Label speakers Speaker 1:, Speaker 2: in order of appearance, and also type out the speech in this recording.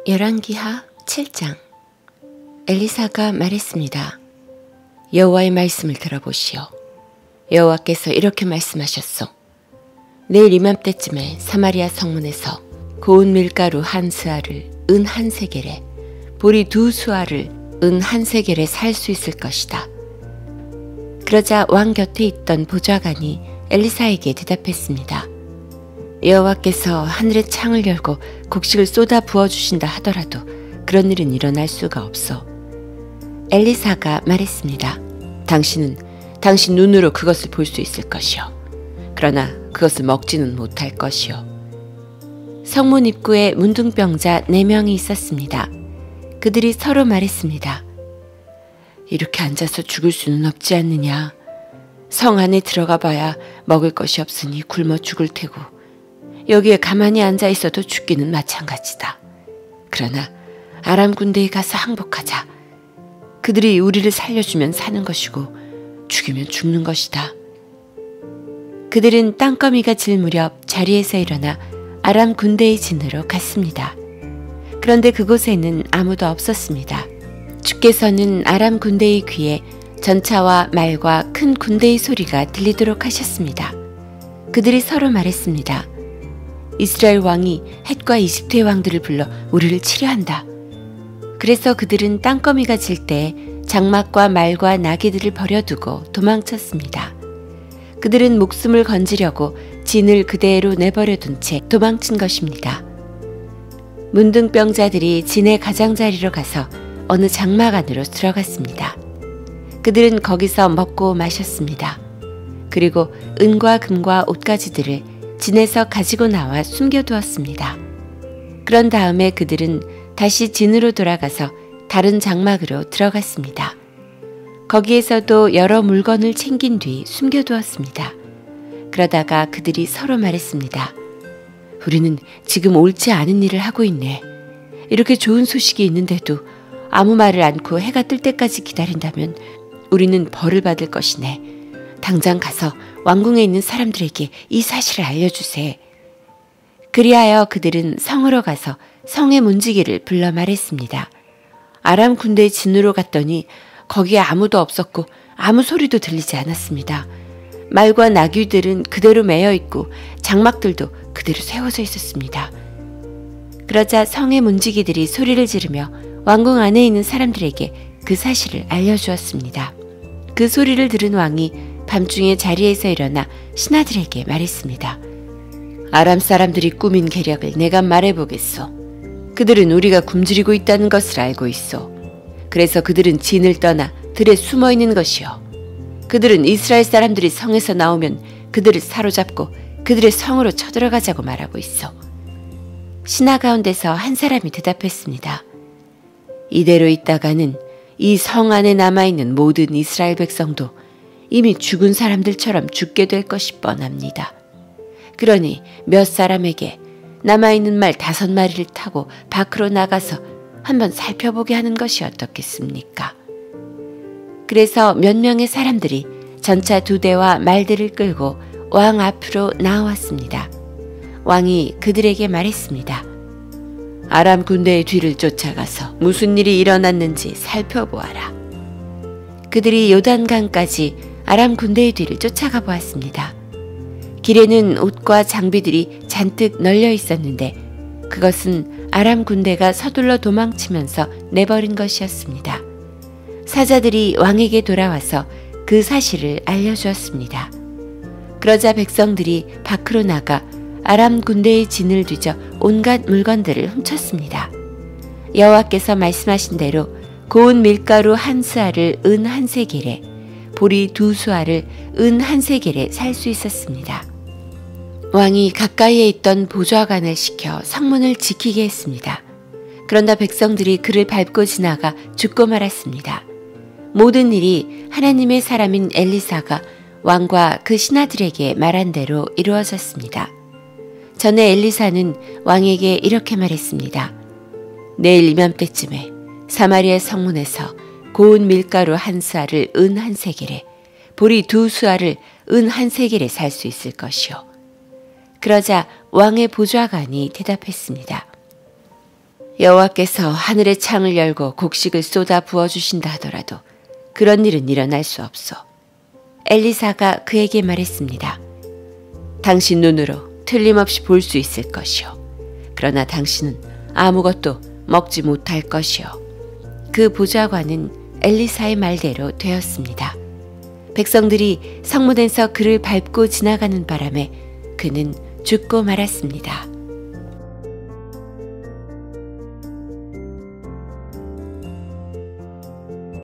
Speaker 1: 열왕기하 7장. 엘리사가 말했습니다. 여호와의 말씀을 들어보시오. 여호와께서 이렇게 말씀하셨소. 내일 이맘때쯤에 사마리아 성문에서 고운 밀가루 한 스아를 은 한 세겔에 보리 두 수아를 은 한 세겔에 살 수 있을 것이다. 그러자 왕 곁에 있던 보좌관이 엘리사에게 대답했습니다. 여호와께서 하늘의 창을 열고 곡식을 쏟아 부어주신다 하더라도 그런 일은 일어날 수가 없어. 엘리사가 말했습니다. 당신은 당신 눈으로 그것을 볼 수 있을 것이요. 그러나 그것을 먹지는 못할 것이요. 성문 입구에 문둥병자 4명이 있었습니다. 그들이 서로 말했습니다. 이렇게 앉아서 죽을 수는 없지 않느냐. 성 안에 들어가 봐야 먹을 것이 없으니 굶어 죽을 테고 여기에 가만히 앉아 있어도 죽기는 마찬가지다. 그러나 아람 군대에 가서 항복하자. 그들이 우리를 살려주면 사는 것이고 죽이면 죽는 것이다. 그들은 땅거미가 질 무렵 자리에서 일어나 아람 군대의 진으로 갔습니다. 그런데 그곳에는 아무도 없었습니다. 주께서는 아람 군대의 귀에 전차와 말과 큰 군대의 소리가 들리도록 하셨습니다. 그들이 서로 말했습니다. 이스라엘 왕이 헷과 이집트의 왕들을 불러 우리를 치려한다. 그래서 그들은 땅거미가 질 때 장막과 말과 나귀들을 버려두고 도망쳤습니다. 그들은 목숨을 건지려고 진을 그대로 내버려둔 채 도망친 것입니다. 문둥병자들이 진의 가장자리로 가서 어느 장막 안으로 들어갔습니다. 그들은 거기서 먹고 마셨습니다. 그리고 은과 금과 옷가지들을 진에서 가지고 나와 숨겨두었습니다. 그런 다음에 그들은 다시 진으로 돌아가서 다른 장막으로 들어갔습니다. 거기에서도 여러 물건을 챙긴 뒤 숨겨두었습니다. 그러다가 그들이 서로 말했습니다. 우리는 지금 옳지 않은 일을 하고 있네. 이렇게 좋은 소식이 있는데도 아무 말을 않고 해가 뜰 때까지 기다린다면 우리는 벌을 받을 것이네. 당장 가서 왕궁에 있는 사람들에게 이 사실을 알려주세. 그리하여 그들은 성으로 가서 성의 문지기를 불러 말했습니다. 아람 군대의 진으로 갔더니 거기에 아무도 없었고 아무 소리도 들리지 않았습니다. 말과 나귀들은 그대로 매여 있고 장막들도 그대로 세워져 있었습니다. 그러자 성의 문지기들이 소리를 지르며 왕궁 안에 있는 사람들에게 그 사실을 알려주었습니다. 그 소리를 들은 왕이 밤중에 자리에서 일어나 신하들에게 말했습니다. 아람 사람들이 꾸민 계략을 내가 말해보겠소. 그들은 우리가 굶주리고 있다는 것을 알고 있어. 그래서 그들은 진을 떠나 들에 숨어있는 것이요. 그들은 이스라엘 사람들이 성에서 나오면 그들을 사로잡고 그들의 성으로 쳐들어가자고 말하고 있어. 신하 가운데서 한 사람이 대답했습니다. 이대로 있다가는 이 성 안에 남아있는 모든 이스라엘 백성도 이미 죽은 사람들처럼 죽게 될 것이 뻔합니다. 그러니 몇 사람에게 남아있는 말 5마리를 타고 밖으로 나가서 한번 살펴보게 하는 것이 어떻겠습니까? 그래서 몇 명의 사람들이 전차 2대와 말들을 끌고 왕 앞으로 나왔습니다. 왕이 그들에게 말했습니다. 아람 군대의 뒤를 쫓아가서 무슨 일이 일어났는지 살펴보아라. 그들이 요단강까지 아람 군대의 뒤를 쫓아가 보았습니다. 길에는 옷과 장비들이 잔뜩 널려 있었는데 그것은 아람 군대가 서둘러 도망치면서 내버린 것이었습니다. 사자들이 왕에게 돌아와서 그 사실을 알려주었습니다. 그러자 백성들이 밖으로 나가 아람 군대의 진을 뒤져 온갖 물건들을 훔쳤습니다. 여호와께서 말씀하신 대로 고운 밀가루 한 스아를 은 한 세겔에 보리 2 수아를 은 한 세겔에 살 수 있었습니다. 왕이 가까이에 있던 보좌관을 시켜 성문을 지키게 했습니다. 그런다 백성들이 그를 밟고 지나가 죽고 말았습니다. 모든 일이 하나님의 사람인 엘리사가 왕과 그 신하들에게 말한 대로 이루어졌습니다. 전에 엘리사는 왕에게 이렇게 말했습니다. 내일 이맘때쯤에 사마리아 성문에서 고운 밀가루 한 스아를 은 한 세겔에 보리 2 수아를 은 한 세겔에 살 수 있을 것이요. 그러자 왕의 보좌관이 대답했습니다. 여호와께서 하늘의 창을 열고 곡식을 쏟아 부어주신다 하더라도 그런 일은 일어날 수 없어. 엘리사가 그에게 말했습니다. 당신 눈으로 틀림없이 볼 수 있을 것이요. 그러나 당신은 아무것도 먹지 못할 것이요. 그 보좌관은 엘리사의 말대로 되었습니다. 백성들이 성문에서 그를 밟고 지나가는 바람에 그는 죽고 말았습니다.